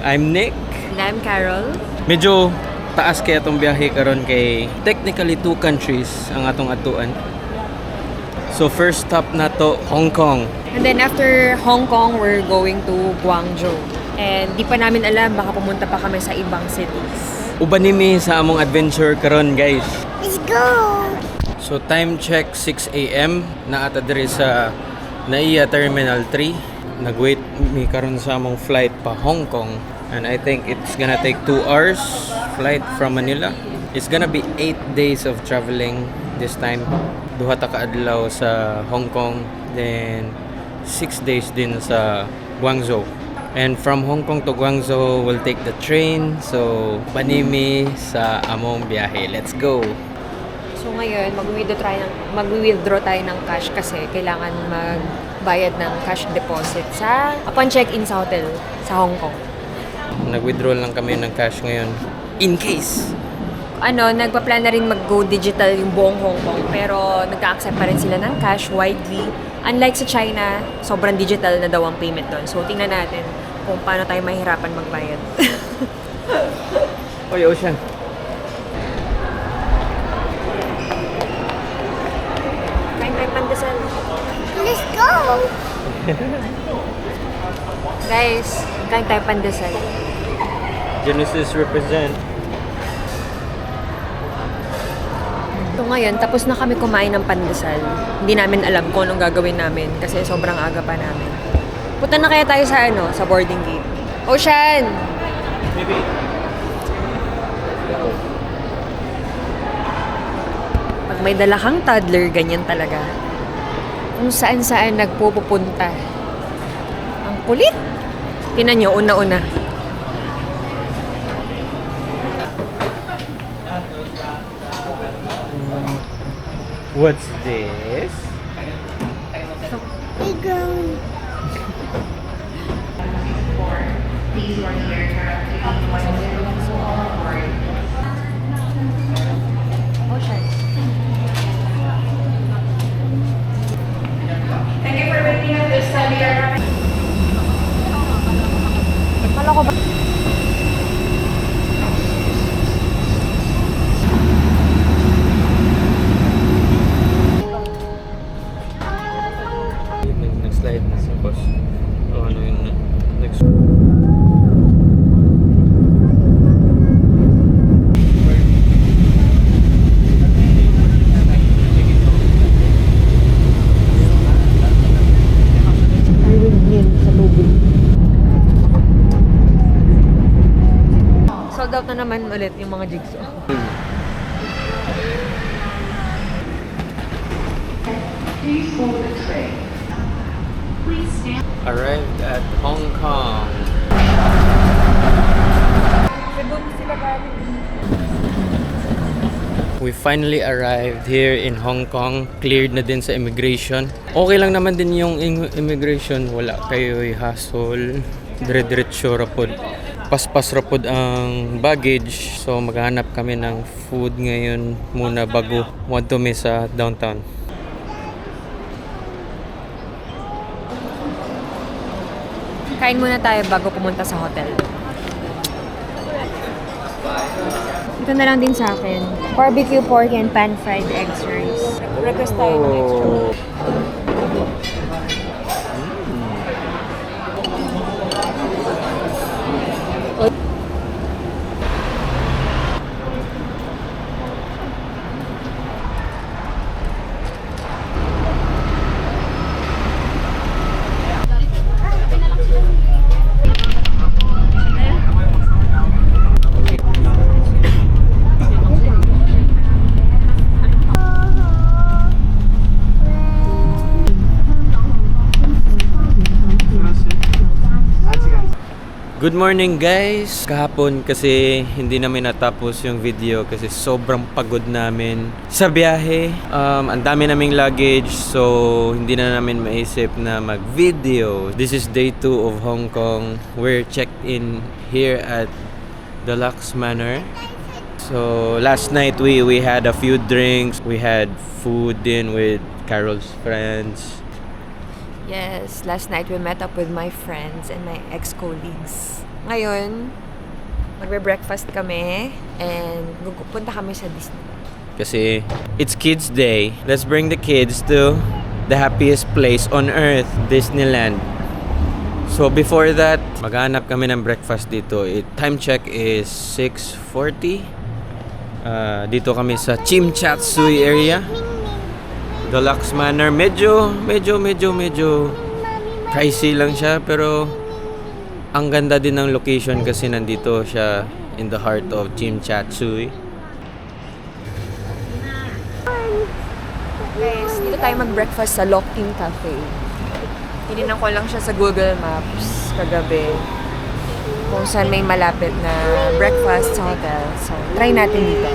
I'm Nick. And I'm Carol. Medyo taas kaya itong biyahe karon kay technically 2 countries ang atong atuan. So first stop na to, Hong Kong. And then after Hong Kong, we're going to Guangzhou. And di pa namin alam, baka pumunta pa kami sa ibang cities. Uban nimi sa among adventure karon, guys. Let's go! So time check 6 AM na ata diri sa NAIA Terminal 3. Nag-wait mi karon sa among flight pa Hong Kong. And I think it's gonna take 2 hours flight from Manila. It's gonna be 8 days of traveling this time. Duha ta ka adlaw sa Hong Kong, then 6 days din sa Guangzhou. And from Hong Kong to Guangzhou, we'll take the train. So, panimi sa among biyahe. Let's go! So ngayon, mag-withdraw tayo ng cash kasi kailangan magbayad ng cash deposit upon check-in sa hotel sa Hong Kong. Nag-withdraw lang kami ng cash ngayon. In case! Nagpa-plan na rin mag-go digital yung buong Hong Kong, pero nagka-accept pa rin sila ng cash widely. Unlike sa China, sobrang digital na daw ang payment doon. So tingnan natin kung paano tayo mahirapan magbayad. Oy, Ocean. Kain tayo pandesal. Let's go! Guys, kain tayo pandesal. Genesis represent. So ngayon, tapos na kami kumain ng pandesal. Hindi namin alam kung anong gagawin namin kasi sobrang aga pa namin. Punta na kaya tayo sa boarding gate. Ocean! Maybe. Pag may dala kang toddler, ganyan talaga. Kung saan-saan nagpupunta. Ang kulit! Tinan nyo, una-una. What's this? We're going. Ocean. Thank you for waiting at this time. Kala ko ba? Nag-slide na sa boss. Ano yun? Next. Sold out na naman ulit yung mga jigsaw. Arrived at Hong Kong. We finally arrived here in Hong Kong. Cleared na din sa immigration. Okay lang naman din yung immigration. Wala kayo hassle. Dire-diretso rapod. Paspas rapod ang baggage. So maghanap kami ng food ngayon muna bago want to miss sa downtown. Kain muna tayo bago pumunta sa hotel. Ito na lang din sa akin. Barbecue pork and pan-fried eggs rice. Request tayo ng extra. Good morning guys! Kahapon kasi hindi namin natapos yung video kasi sobrang pagod namin sa biyahe. Ang dami naming luggage so hindi na namin maisip na mag-video. This is day 2 of Hong Kong. We're checked in here at the Lux Manor. So last night we had a few drinks. We had food in with Carol's friends. Yes, last night we met up with my friends and my ex-colleagues. Ngayon, magbe-breakfast kami and pupunta kami sa Disney. Kasi it's kids day. Let's bring the kids to the happiest place on earth, Disneyland. So before that, maghanap kami ng breakfast dito. Time check is 6:40. Dito kami sa Chimchatsui area. Deluxe Manor. Medyo pricey lang siya, pero ang ganda din ng location kasi nandito siya in the heart of Chimchatsui. Guys, dito tayo mag-breakfast sa Lock-In Cafe. Tininan ko lang siya sa Google Maps kagabi kung saan may malapit na breakfast sa hotel. So, try natin dito.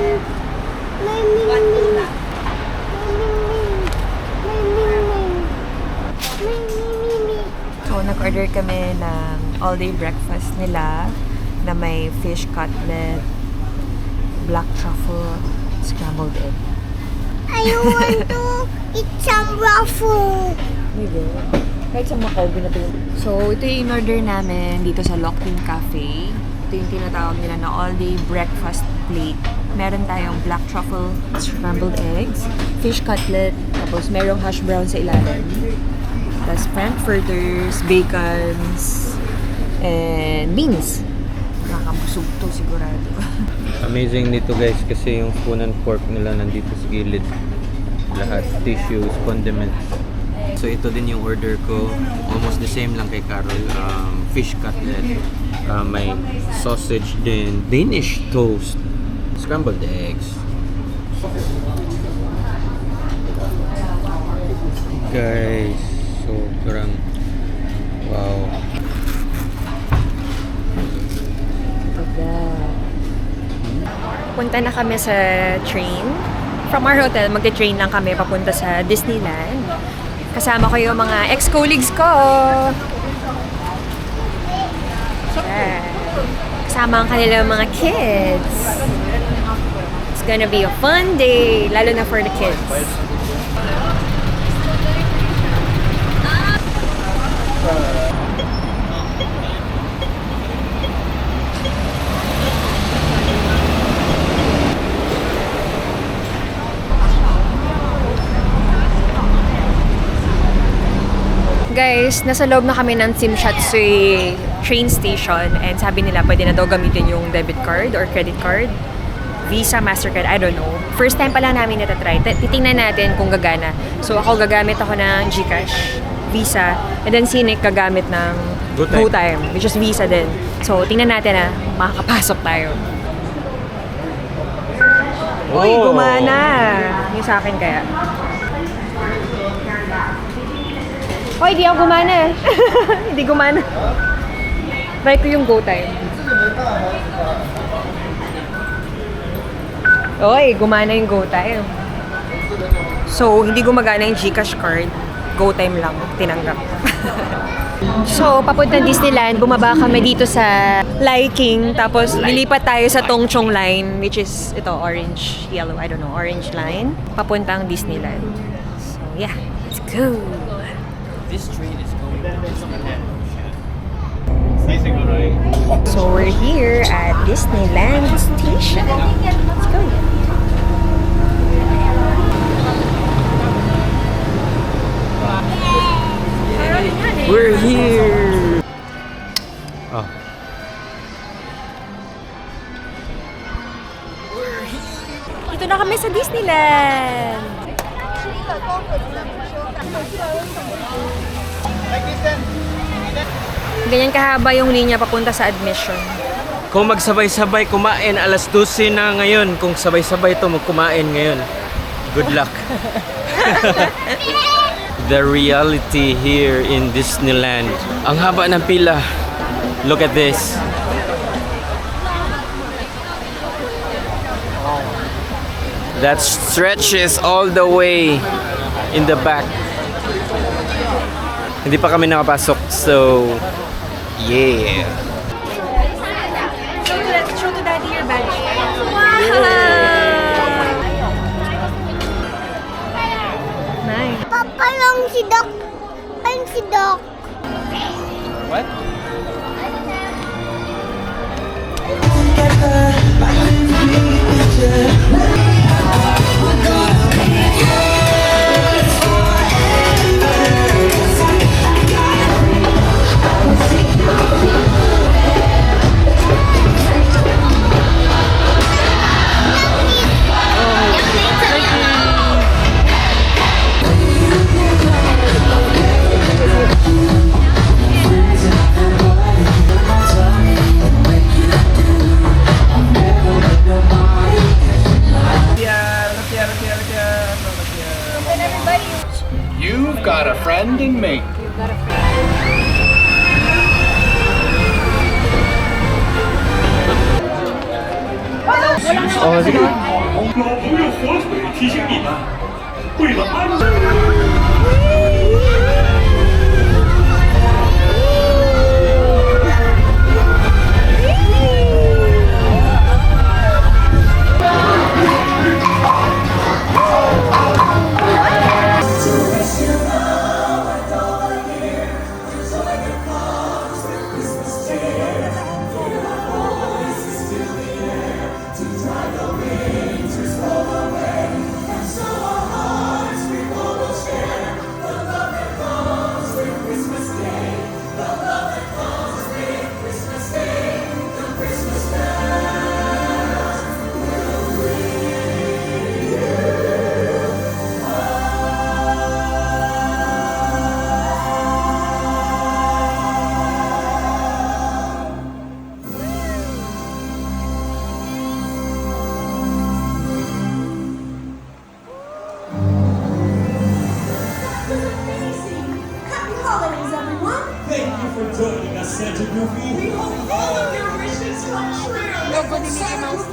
So, nag-order kami ng all-day breakfast nila na may fish cutlet, black truffle, scrambled egg. I want to eat some waffle. Hindi. Kahit sa Macau, binatuloy. So, ito yung in-order namin dito sa Lock-In Cafe. Ito yung tinatawag nila na all-day breakfast plate. Meron tayong black truffle scrambled eggs, fish cutlet, tapos merong hash brown sa ilalim. Tapos frankfurters, bacons, and beans. Nakakabusog to sigurado. Amazing dito guys kasi yung spoon and fork nila nandito sa gilid. Lahat, tissues, condiments. So ito din yung order ko. Almost the same lang kay Carol. Fish cutlet. May sausage din. Danish toast. Scrambled eggs. Guys, sobrang wow. Punta na kami sa train. From our hotel, magte-train lang kami papunta sa Disneyland. Kasama ko yung mga ex-colleagues ko. Yeah. Kasama ang kanilang mga kids. It's gonna be a fun day, lalo na for the kids. Guys, nasa loob na kami ng Chimchatsui train station and sabi nila pwede na daw gamitin yung debit card or credit card. Visa, Mastercard, I don't know. First time pa lang namin natatry. Titingnan natin kung gagana. So ako gagamit ako ng GCash, Visa, and then si Nick gagamit ng GoTime, which is Visa din. So tingnan natin na makakapasok tayo. Uy, gumana! Yung sa akin kaya. Hoy, di ako gumana. Hindi gumana. Try ko yung GoTime. Hoy, gumana yung GoTime. So, hindi gumagana yung GCash card. GoTime lang. Tinanggap. So, papunta Disneyland. Bumaba kami dito sa Liking. Tapos, lilipat tayo sa Tongchong Line, which is, ito, orange, yellow, I don't know, orange line. Papuntang Disneyland. So, yeah. Let's go! This train is going to Disneyland. So we're here at Disneyland Station. Let's go. We're here! Oh. Dito na kami sa Disneyland. Ganyan kahaba yung linya papunta sa admission. Kung magsabay-sabay kumain, alas 12 na ngayon. Kung sabay-sabay to magkumain ngayon. Good luck. The reality here in Disneyland. Ang haba ng pila. Look at this. That stretches all the way in the back. Hindi pa kami nakapasok, so yeah. So let's show to Daddy your badge. Wow! Nice. Papa lang si Doc. Ayun si Doc. What? You've got a friend in me. Oh, sige. 老朋友火腿提醒你们，为了安全。 Happy holidays, everyone! Thank you for joining us, Santa Goofy. We hope all of your wishes come true! Logo ni Mickey Mouse.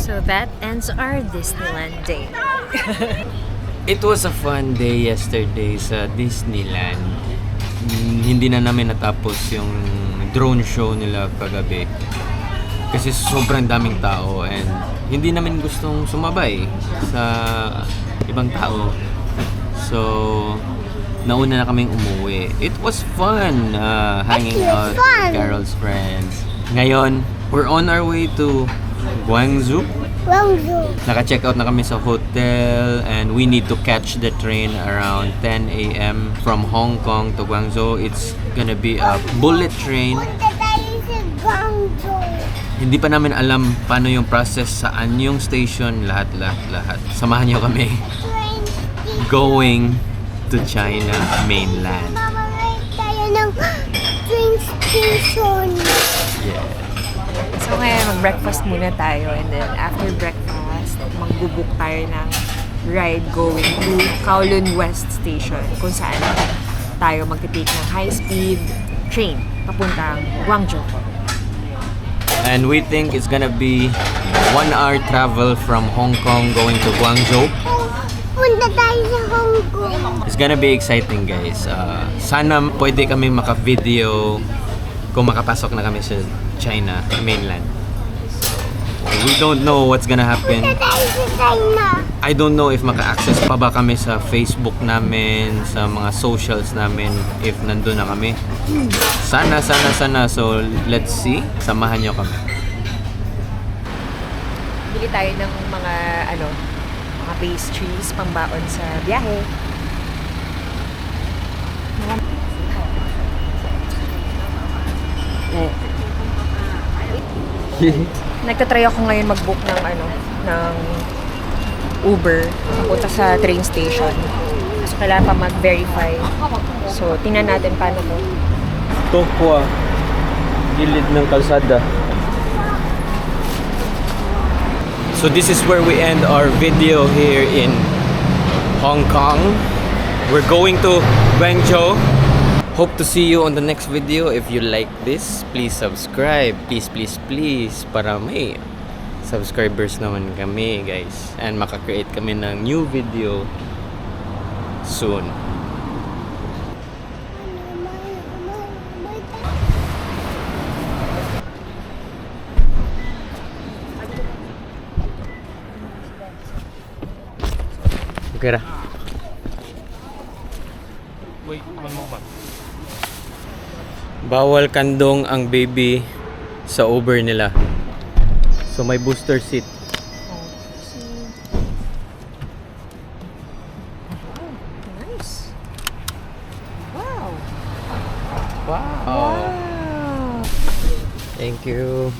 So that ends our Disneyland day. It was a fun day yesterday sa Disneyland. Hindi na namin natapos yung drone show nila kagabi. Kasi sobrang daming tao and hindi namin gustong sumabay sa ibang tao. So, nauna na kaming umuwi. It was fun hanging out with Carol's friends. Ngayon, we're on our way to Guangzhou. Naka-check out na kami sa hotel and we need to catch the train around 10 a.m. from Hong Kong to Guangzhou. It's gonna be a bullet train. Punta tayo sa Guangzhou. Hindi pa namin alam paano yung process, saan yung station, lahat. Samahan niyo kami. Going to China mainland. Mamamay tayo ng train station. Yeah. So ngayon, mag-breakfast muna tayo and then after breakfast, mag-book tayo ng ride going to Kowloon West Station kung saan tayo mag-take ng high-speed train papuntang Guangzhou. And we think it's gonna be 1 hour travel from Hong Kong going to Guangzhou. Punta tayo sa Hong Kong. It's gonna be exciting, guys. Sana pwede kami maka-video kung makapasok na kami sa China mainland. So, we don't know what's gonna happen. Punta tayo sa China. I don't know if maka-access pa ba kami sa Facebook namin, sa mga socials namin, if nandun na kami. Sana. So, let's see. Samahan nyo kami. Bili tayo ng mga mga pastries pangbaon sa biyahe. Nagtatry ako ngayon mag-book ng ng Uber papunta sa train station. So kailangan pa mag-verify. So tingnan natin paano to. Tokwa, gilid ng kalsada. So this is where we end our video here in Hong Kong. We're going to Guangzhou. Hope to see you on the next video. If you like this, please subscribe. Please. Para may subscribers naman kami, guys. And makakreate kami ng new video soon. Pira. Wait, one moment. Bawal kandong ang baby sa Uber nila. So may booster seat. Nice. Wow. Wow. Thank you.